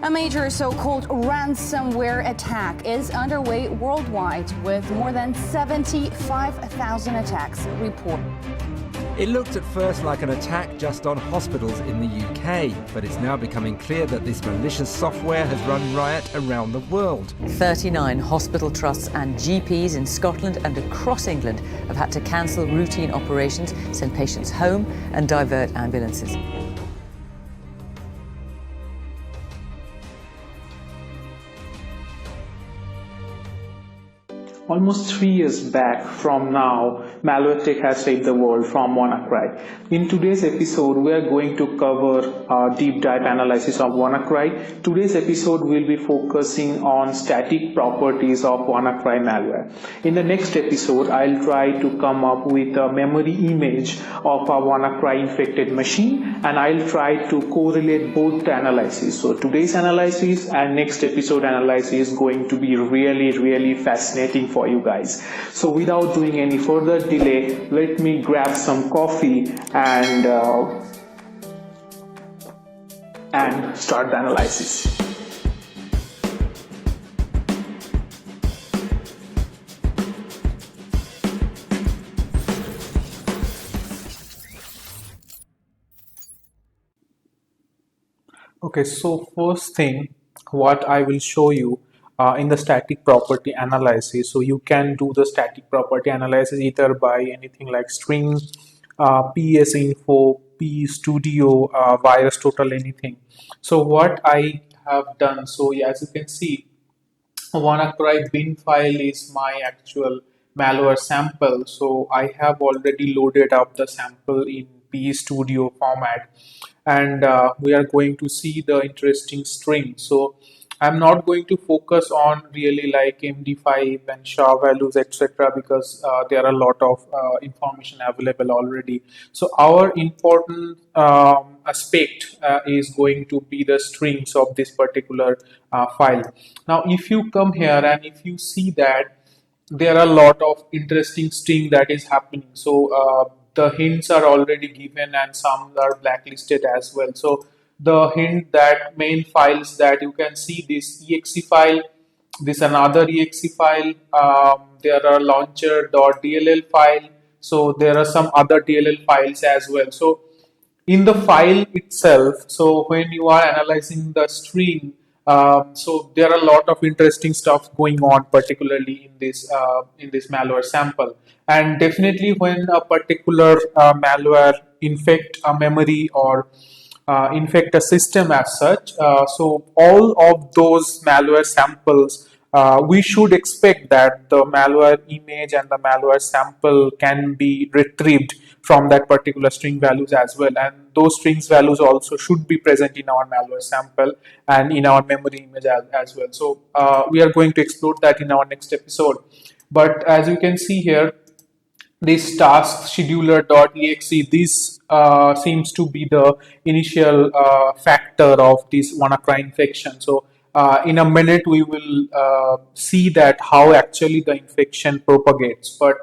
A major so-called ransomware attack is underway worldwide, with more than 75,000 attacks reported. It looked at first like an attack just on hospitals in the UK, but it's now becoming clear that this malicious software has run riot around the world. 39 hospital trusts and GPs in Scotland and across England have had to cancel routine operations, send patients home and divert ambulances. Almost 3 years back from now, malwaretech has saved the world from WannaCry. In today's episode, we are going to cover a deep dive analysis of WannaCry. Today's episode will be focusing on static properties of WannaCry malware. In the next episode, I'll try to come up with a memory image of a WannaCry infected machine, and I'll try to correlate both the analysis. So today's analysis and next episode analysis is going to be really fascinating for you guys. So without doing any further delay, let me grab some coffee and start the analysis. Okay, so first thing what I will show you in the static property analysis. So you can do the static property analysis either by anything like string, PS info, pestudio, virus total, anything. So what I have done, so yeah, as you can see, WannaCry bin file is my actual malware sample. So I have already loaded up the sample in pestudio format, and we are going to see the interesting string. So I'm not going to focus on really like MD5 and SHA values, etc., because there are a lot of information available already. So our important aspect is going to be the strings of this particular file. Now, if you come here and if you see that there are a lot of interesting string that is happening. So the hints are already given and some are blacklisted as well. So the hint that main files that you can see, this exe file, this another exe file, there are launcher.dll file, so there are some other DLL files as well. So in the file itself, so when you are analyzing the string, so there are a lot of interesting stuff going on, particularly in this malware sample. And definitely when a particular malware infect a memory or infect a system as such, so all of those malware samples, we should expect that the malware image and the malware sample can be retrieved from that particular string values as well, and those strings values also should be present in our malware sample and in our memory image as well. So we are going to explore that in our next episode. But as you can see here, this task scheduler.exe, this seems to be the initial factor of this WannaCry infection. So in a minute we will see that how actually the infection propagates. But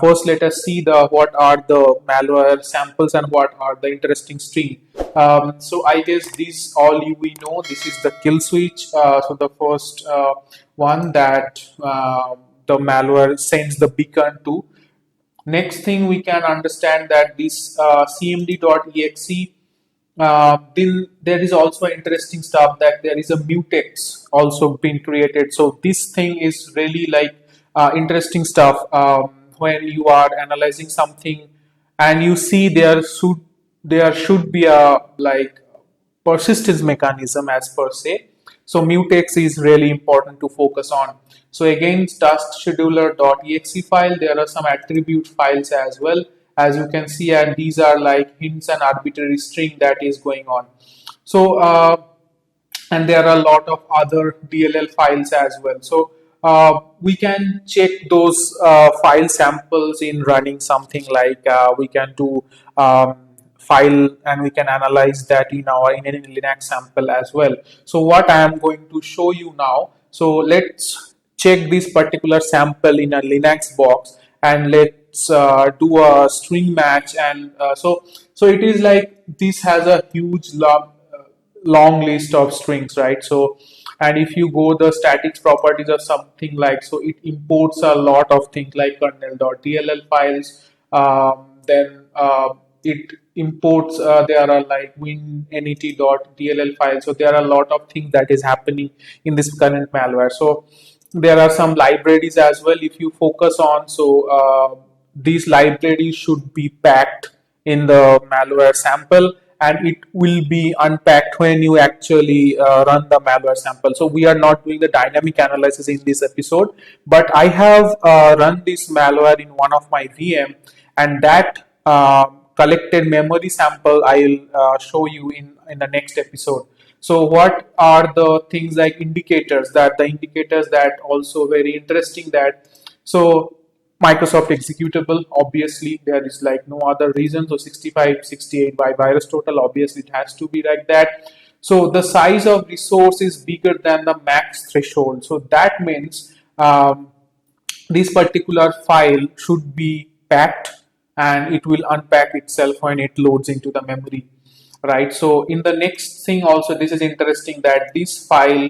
first let us see what are the malware samples and what are the interesting string. So I guess this all we know, this is the kill switch. So the first one that the malware sends the beacon to. Next thing we can understand that this cmd.exe, then there is also interesting stuff that there is a mutex also been created. So this thing is really like interesting stuff when you are analyzing something and you see there should be a like persistence mechanism as per se. So mutex is really important to focus on. So again, task scheduler.exe file, there are some attribute files as well, as you can see, and these are like hints and arbitrary string that is going on. So and there are a lot of other DLL files as well. So we can check those file samples in running something like we can do file, and we can analyze that in any Linux sample as well. So what I am going to show you now, so let's check this particular sample in a Linux box, and let's do a string match. And so it is like this has a huge long list of strings, right? So, and if you go the statics properties or something like, so it imports a lot of things like kernel.dll files. Then it imports, there are like winnet.dll files. So there are a lot of things that is happening in this current malware. So there are some libraries as well if you focus on. So these libraries should be packed in the malware sample, and it will be unpacked when you actually run the malware sample. So we are not doing the dynamic analysis in this episode, but I have run this malware in one of my VM, and that collected memory sample I'll show you in the next episode. So what are the things like indicators, that the indicators that also very interesting, that so Microsoft executable, obviously there is like no other reason. So 65, 68 by virus total, obviously it has to be like that. So the size of resource is bigger than the max threshold. So that means this particular file should be packed, and it will unpack itself when it loads into the memory, right? So in the next thing also, this is interesting that this file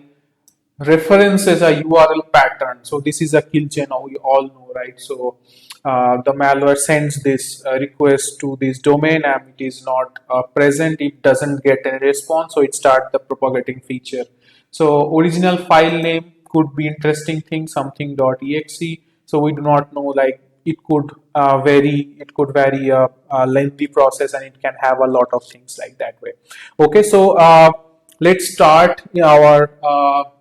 references a URL pattern. So this is a kill chain, we all know, right? So the malware sends this request to this domain, and it is not present, it doesn't get any response, so it starts the propagating feature. So original file name could be interesting thing, something.exe. So we do not know, like it could vary a lengthy process, and it can have a lot of things like that way. Okay, so let's start our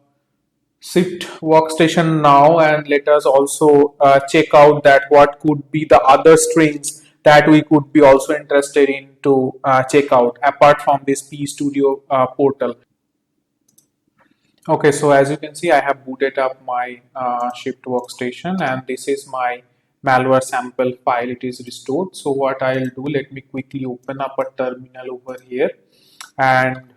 SIFT workstation now, and let us also check out that what could be the other strings that we could be also interested in to check out apart from this pestudio portal. Okay, so as you can see, I have booted up my SIFT workstation, and this is my malware sample file. It is restored. So what I'll do, let me quickly open up a terminal over here, and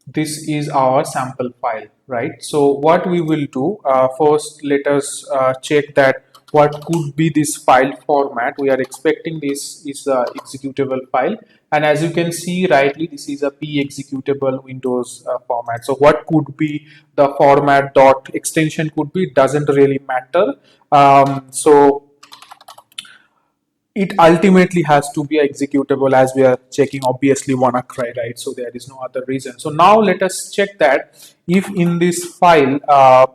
this is our sample file, right? So what we will do, first let us check that what could be this file format. We are expecting this is a executable file, and as you can see rightly, this is a p executable Windows format. So what could be the format, dot extension could be, doesn't really matter. So it ultimately has to be executable, as we are checking obviously WannaCry, right? So there is no other reason. So now let us check that if in this file,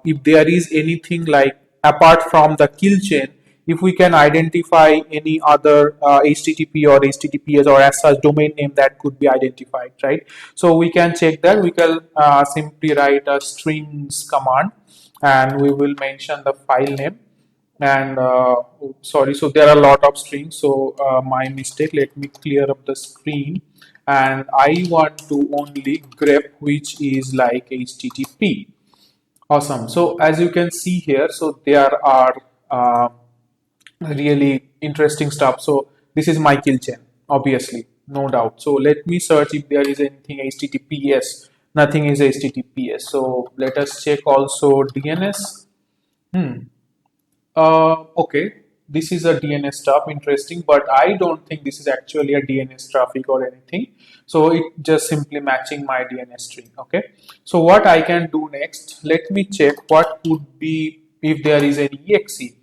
if there is anything like apart from the kill chain, if we can identify any other HTTP or HTTPS or as such domain name that could be identified, right? So we can check that. We can simply write a strings command, and we will mention the file name. And sorry, so there are a lot of strings, so my mistake. Let me clear up the screen, and I want to only grep which is like HTTP. Awesome. So as you can see here, so there are really interesting stuff. So this is my kill chain, obviously, no doubt. So let me search if there is anything HTTPS. Nothing is HTTPS. So let us check also DNS. Okay, this is a DNS stuff, interesting, but I don't think this is actually a DNS traffic or anything. So it just simply matching my DNS string. Okay, so what I can do next, let me check what could be if there is any exe.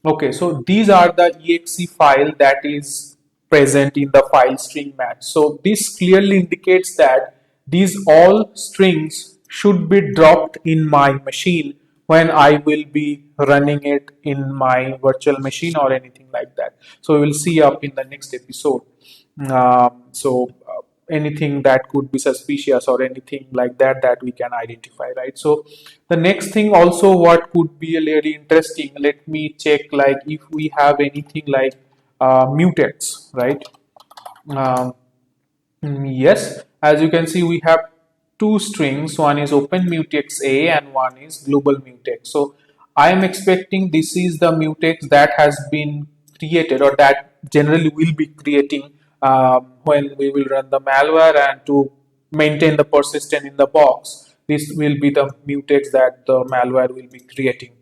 Okay, so these are the exe file that is present in the file string match. So this clearly indicates that these all strings should be dropped in my machine when I will be running it in my virtual machine or anything like that. So we will see up in the next episode. Anything that could be suspicious or anything like that that we can identify, right? So the next thing also what could be really interesting, let me check like if we have anything like mutex, right? Yes, as you can see, we have two strings. One is open mutex A and one is global mutex. So I am expecting this is the mutex that has been created, or that generally will be creating when we will run the malware, and to maintain the persistent in the box, this will be the mutex that the malware will be creating,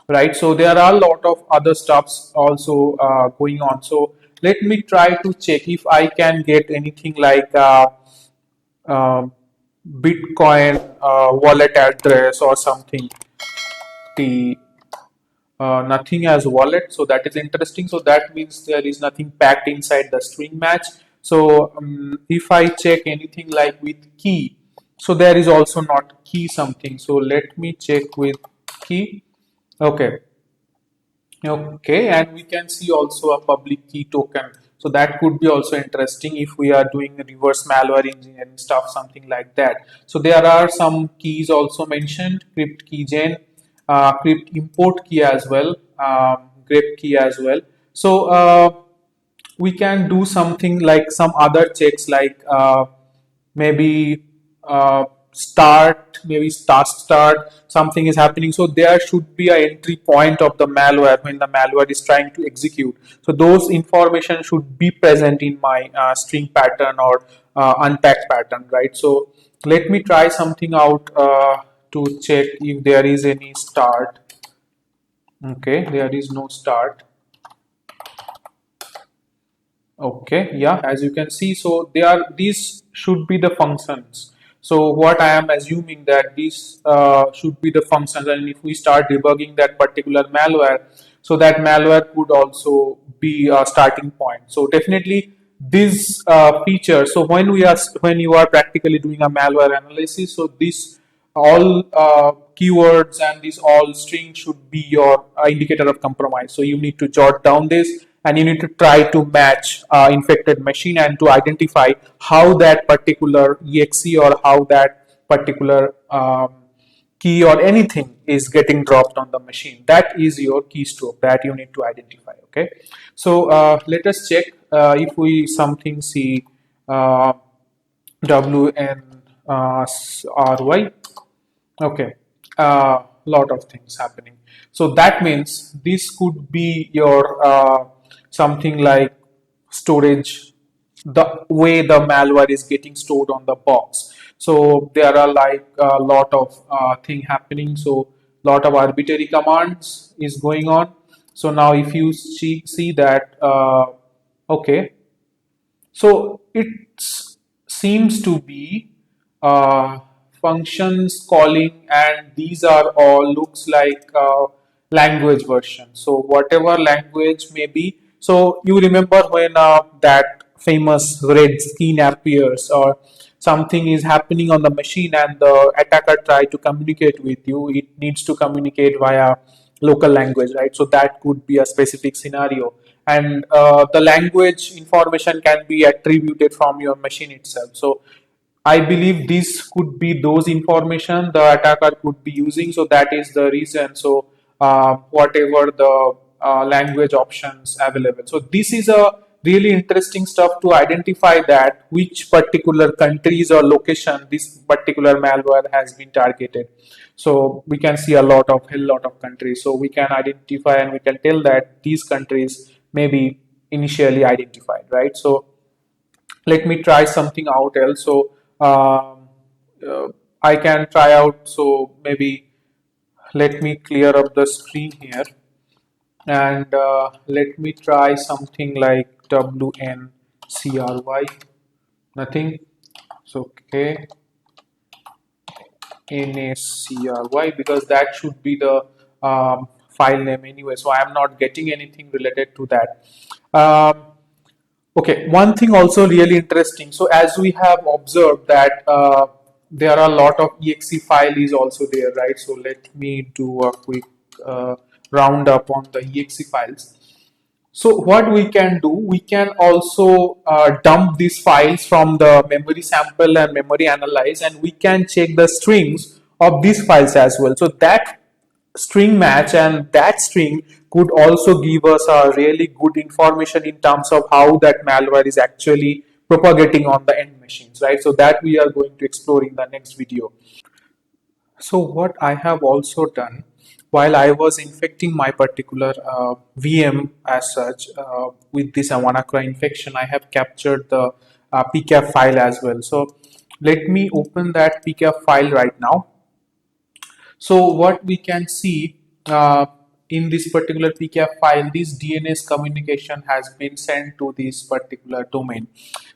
right? So there are a lot of other stuffs also going on. So let me try to check if I can get anything like Bitcoin wallet address or something. The nothing as wallet, so that is interesting. So that means there is nothing packed inside the string match. So if I check anything like with key, so there is also not key something. So let me check with key. Okay, and we can see also a public key token. So that could be also interesting if we are doing reverse malware engineering stuff, something like that. So there are some keys also mentioned: crypt keychain, crypt import key as well, grep key as well. So we can do something like some other checks, like maybe start something is happening, so there should be an entry point of the malware when the malware is trying to execute. So those information should be present in my string pattern or unpacked pattern, right? So let me try something out to check if there is any start. Okay, there is no start. Okay, yeah, as you can see, so these should be the functions. So what I am assuming that these should be the functions, and if we start debugging that particular malware, so that malware could also be a starting point. So definitely this feature. So when you are practically doing a malware analysis, so this all keywords and these all strings should be your indicator of compromise. So you need to jot down this, and you need to try to match infected machine and to identify how that particular exe or how that particular key or anything is getting dropped on the machine. That is your keystroke that you need to identify. Okay, so let us check if we something see WNRY. Okay, lot of things happening. So that means this could be your something like storage, the way the malware is getting stored on the box. So there are like a lot of thing happening. So lot of arbitrary commands is going on. So now if you see that, okay, so it seems to be functions calling, and these are all looks like language version. So whatever language may be. So you remember when that famous red screen appears or something is happening on the machine and the attacker try to communicate with you, it needs to communicate via local language, right? So that could be a specific scenario, and the language information can be attributed from your machine itself. So I believe this could be those information the attacker could be using. So that is the reason. So whatever the language options available. So this is a really interesting stuff to identify that which particular countries or location this particular malware has been targeted. So we can see a hell lot of countries. So we can identify and we can tell that these countries may be initially identified, right? So let me try something out else. So I can try out. So maybe let me clear up the screen here, and let me try something like WNCRY. Nothing. So okay, NACRY, because that should be the file name anyway. So I am not getting anything related to that. Okay, one thing also really interesting. So as we have observed that there are a lot of exe file is also there, right? So let me do a quick roundup on the exe files. So what we can do, we can also dump these files from the memory sample and memory analyze, and we can check the strings of these files as well. So that string match and that string could also give us a really good information in terms of how that malware is actually propagating on the end machines, right? So that we are going to explore in the next video. So what I have also done while I was infecting my particular VM as such with this WannaCry infection, I have captured the PCAP file as well. So let me open that PCAP file right now. So what we can see, in this particular PCAP file, this DNS communication has been sent to this particular domain.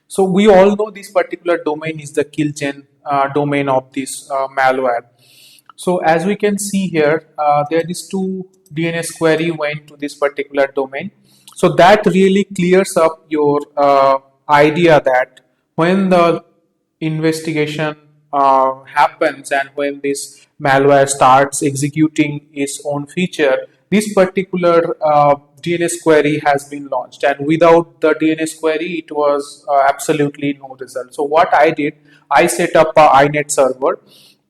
So we all know this particular domain is the killchain domain of this malware. So as we can see here, there is two DNS query went to this particular domain. So that really clears up your idea that when the investigation happens and when this malware starts executing its own feature, this particular DNS query has been launched, and without the DNS query it was absolutely no result. So what I did, I set up a INET server,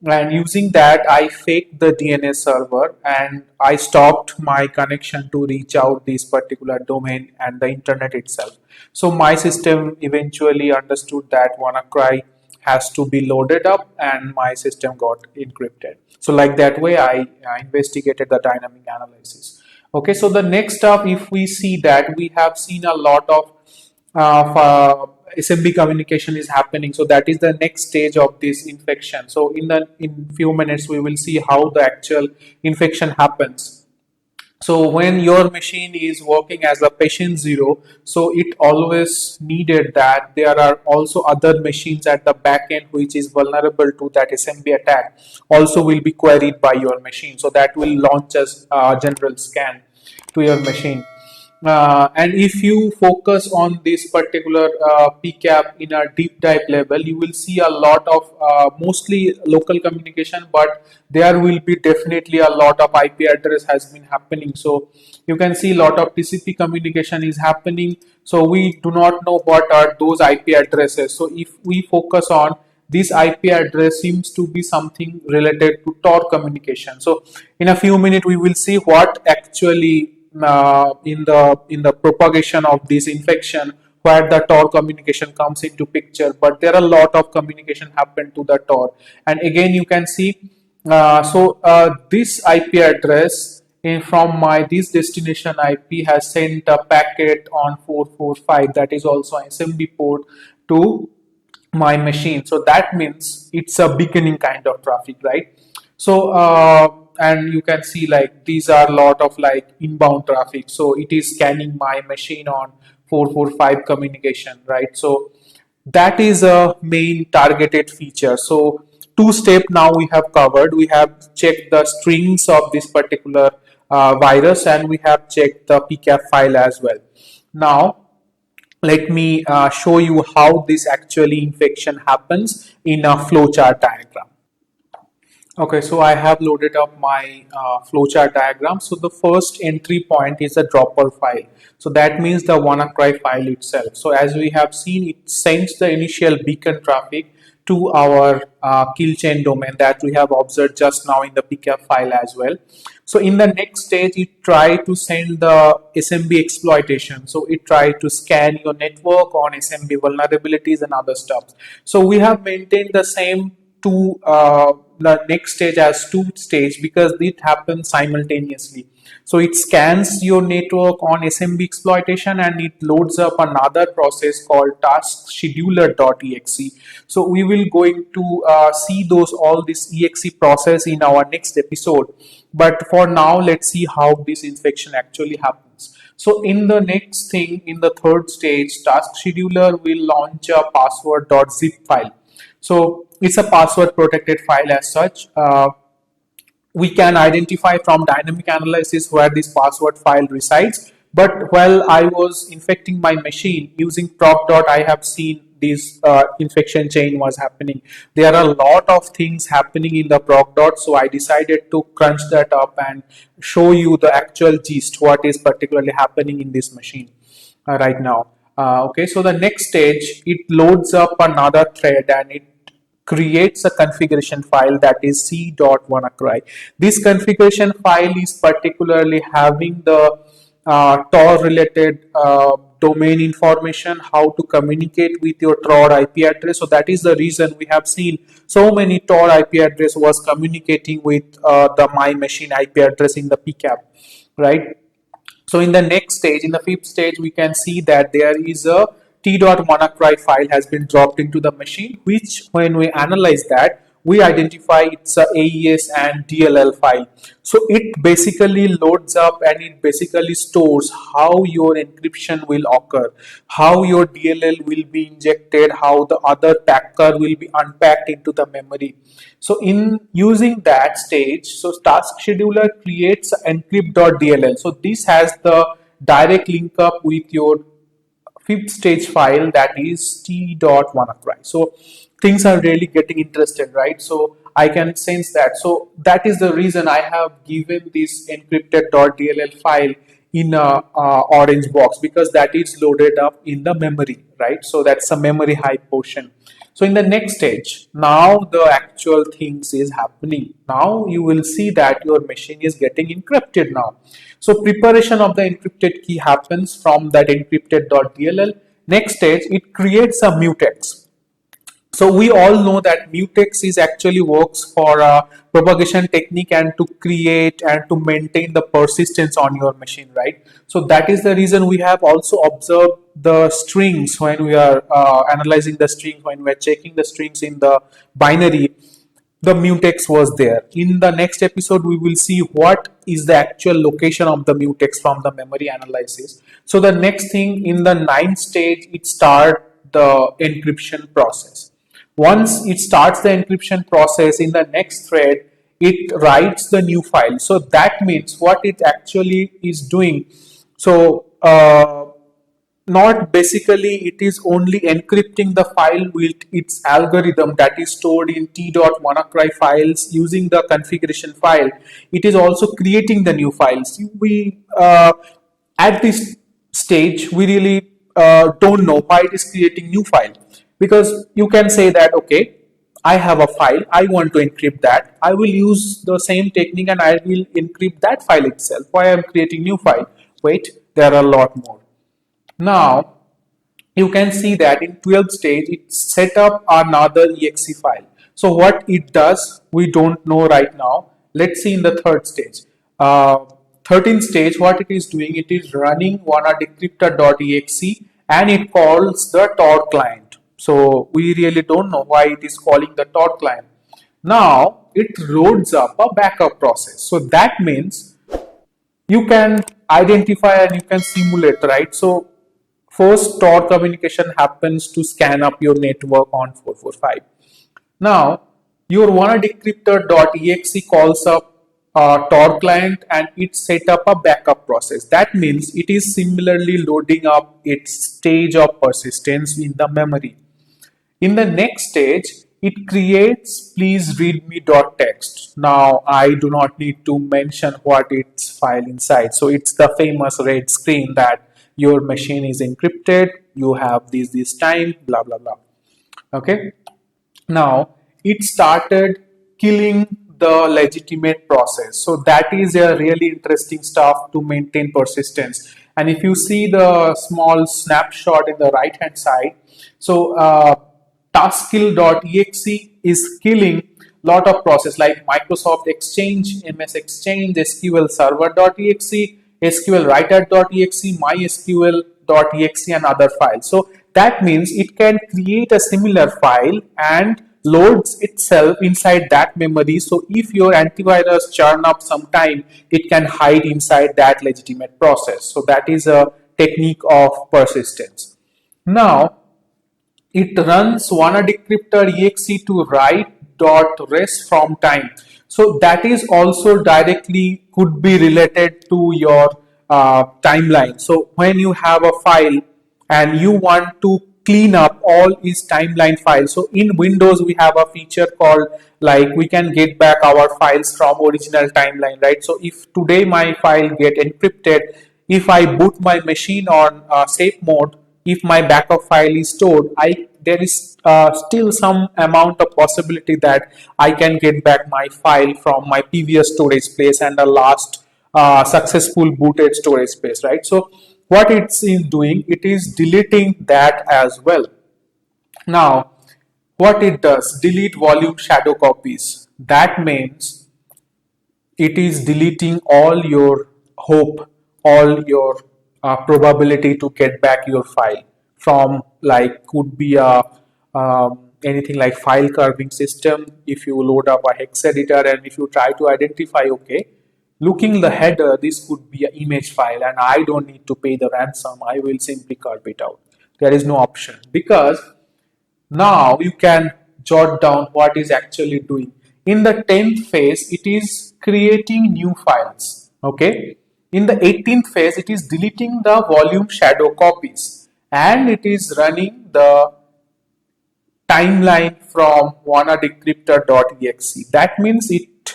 and using that I faked the DNS server and I stopped my connection to reach out this particular domain and the internet itself. So my system eventually understood that WannaCry has to be loaded up and my system got encrypted. So like that way I investigated the dynamic analysis. Okay, so the next up, if we see that we have seen a lot of SMB communication is happening, so that is the next stage of this infection. So in few minutes we will see how the actual infection happens. So when your machine is working as a patient zero, so it always needed that there are also other machines at the back end which is vulnerable to that SMB attack also will be queried by your machine. So that will launch as a general scan to your machine. And if you focus on this particular PCAP in a deep dive level, you will see a lot of mostly local communication, but there will be definitely a lot of IP address has been happening. So you can see a lot of TCP communication is happening. So we do not know what are those IP addresses. So if we focus on this IP address, seems to be something related to Tor communication. So in a few minutes we will see what actually in the propagation of this infection where the Tor communication comes into picture, but there are a lot of communication happen to the Tor. And again you can see this IP address from this destination IP has sent a packet on 445, that is also an SMB port, to my machine. So that means it's a beginning kind of traffic, right? So and you can see like these are a lot of like inbound traffic, so it is scanning my machine on 445 communication, right? So that is a main targeted feature. So two step now we have covered. We have checked the strings of this particular virus, and we have checked the PCAP file as well. Now let me show you how this actually infection happens in a flowchart diagram. Okay, so I have loaded up my flowchart diagram. So the first entry point is a dropper file. So that means the WannaCry file itself. So as we have seen, it sends the initial beacon traffic to our killchain domain that we have observed just now in the PCAP file as well. So in the next stage, it try to send the SMB exploitation. So it try to scan your network on SMB vulnerabilities and other stuff. So we have maintained the same to the next stage as two stage because it happens simultaneously. So it scans your network on SMB exploitation and it loads up another process called task scheduler.exe. So we will going to see all this exe process in our next episode. But for now, let's see how this infection actually happens. So in the next thing, in the third stage, task scheduler will launch a password.zip file. So it's a password protected file as such. We can identify from dynamic analysis where this password file resides. But while I was infecting my machine using proc., I have seen this infection chain was happening. There are a lot of things happening in the proc., so I decided to crunch that up and show you the actual gist, what is particularly happening in this machine right now. Okay, so the next stage, it loads up another thread and it creates a configuration file that is c.wannacry. This configuration file is particularly having the Tor related domain information, how to communicate with your Tor IP address. So that is the reason we have seen so many Tor IP address was communicating with the my machine IP address in the PCAP, right? So in the next stage, in the fifth stage, we can see that there is a t.wannacry file has been dropped into the machine, which when we analyze that, we identify it's a AES and DLL file. So it basically loads up and it basically stores how your encryption will occur, how your DLL will be injected, how the other packer will be unpacked into the memory. So in using that stage, so task scheduler creates encrypt.dll. So this has the direct link up with your fifth stage file, that is t.wannacry. So things are really getting interested, right? So I can sense that. So that is the reason I have given this encrypted.dll file in a orange box, because that is loaded up in the memory, right? So that's a memory high portion. So in the next stage, now the actual things is happening. Now you will see that your machine is getting encrypted now. So preparation of the encrypted key happens from that encrypted.dll. Next stage, it creates a mutex. So we all know that mutex is actually works for a propagation technique and to create and to maintain the persistence on your machine, right? So that is the reason we have also observed the strings when we are analyzing the strings, when we are checking the strings in the binary, the mutex was there. In the next episode, we will see what is the actual location of the mutex from the memory analysis. So the next thing, in the ninth stage, it starts the encryption process. Once it starts the encryption process, in the next thread, it writes the new file. So that means what it actually is doing. So not basically, it is only encrypting the file with its algorithm that is stored in t.wannacry files using the configuration file. It is also creating the new files. We at this stage, we really don't know why it is creating new file, because you can say that, okay, I have a file, I want to encrypt that, I will use the same technique and I will encrypt that file itself. Why I am creating new file? Wait, there are a lot more. Now you can see that in 12th stage it set up another exe file. So what it does, we don't know right now. Let's see in the third stage. 13th stage, what it is doing, it is running wannadecryptor.exe and it calls the Tor client. So we really don't know why it is calling the Tor client. Now it loads up a backup process. So that means you can identify and you can simulate, right? So first Tor communication happens to scan up your network on 445. Now your wannadecryptor.exe calls up a Tor client and it set up a backup process. That means it is similarly loading up its stage of persistence in the memory. In the next stage, it creates please readme.txt. Now I do not need to mention what its file inside. So it's the famous red screen that your machine is encrypted, you have this time, blah blah blah. Okay, now it started killing the legitimate process. So that is a really interesting stuff to maintain persistence. And if you see the small snapshot in the right hand side, so taskkill.exe is killing lot of process like Microsoft Exchange, MS Exchange, SQL server.exe, SQL writer.exe, mysql.exe and other files. So that means it can create a similar file and loads itself inside that memory. So if your antivirus churn up sometime, it can hide inside that legitimate process. So that is a technique of persistence. Now it runs wannadecryptor.exe to write.rest from time. So that is also directly could be related to your timeline. So when you have a file and you want to clean up all its timeline files. So in Windows we have a feature called like we can get back our files from original timeline, right? So if today my file get encrypted, if I boot my machine on safe mode, if my backup file is stored, there is still some amount of possibility that I can get back my file from my previous storage space and the last successful booted storage space, right? So what it's doing, it is deleting that as well. Now what it does, delete volume shadow copies. That means it is deleting all your hope, all your probability to get back your file from like could be a anything like file carving system. If you load up a hex editor and if you try to identify, okay, looking the header, this could be an image file and I don't need to pay the ransom, I will simply carve it out. There is no option, because now you can jot down what is actually doing. In the 10th phase, it is creating new files. Okay. In the 18th phase, it is deleting the volume shadow copies, and it is running the timeline from wannadecryptor.exe. That means it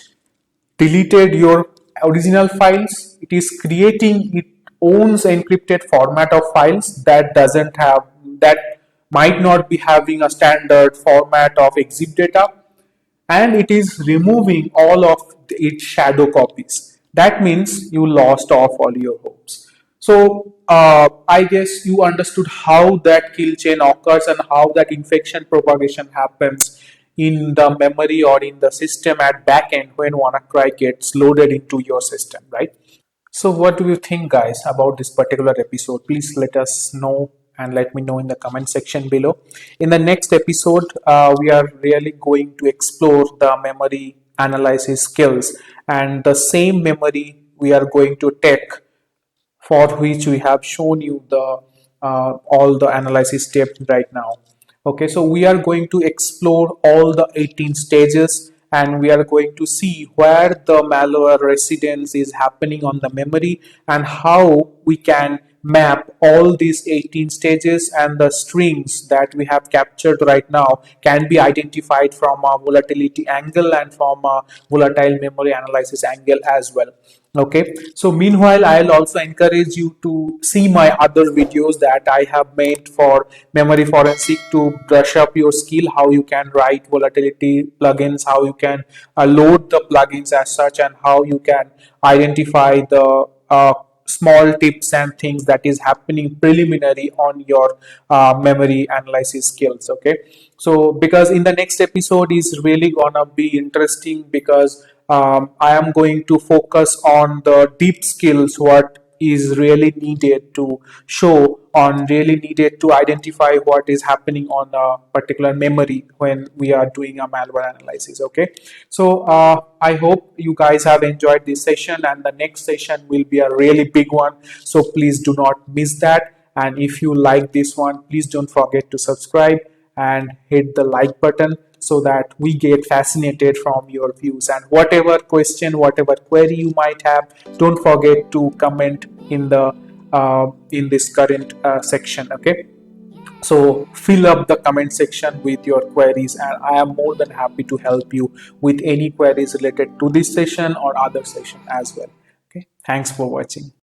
deleted your original files. It is creating its own encrypted format of files that doesn't have, that might not be having a standard format of exit data, and it is removing all of its shadow copies. That means you lost off all your hopes. So I guess you understood how that kill chain occurs and how that infection propagation happens in the memory or in the system at backend when WannaCry gets loaded into your system, right? So what do you think, guys, about this particular episode? Please let us know and let me know in the comment section below. In the next episode, we are really going to explore the memory analysis skills, and the same memory we are going to take, for which we have shown you the all the analysis steps right now. Okay, so we are going to explore all the 18 stages, and we are going to see where the malware residence is happening on the memory and how we can map all these 18 stages, and the strings that we have captured right now can be identified from a volatility angle and from a volatile memory analysis angle as well. Okay, so meanwhile, I'll also encourage you to see my other videos that I have made for memory forensic to brush up your skill, how you can write volatility plugins, how you can load the plugins as such, and how you can identify the small tips and things that is happening preliminary on your memory analysis skills. Okay, so because in the next episode is really gonna be interesting, because I am going to focus on the deep skills, what is really needed to show on, really needed to identify what is happening on a particular memory when we are doing a malware analysis. Okay, so I hope you guys have enjoyed this session, and the next session will be a really big one, so please do not miss that. And if you like this one, please don't forget to subscribe and hit the like button, so that we get fascinated from your views. And whatever question, whatever query you might have, don't forget to comment in the in this current section. Okay, so fill up the comment section with your queries, and I am more than happy to help you with any queries related to this session or other session as well. Okay, thanks for watching.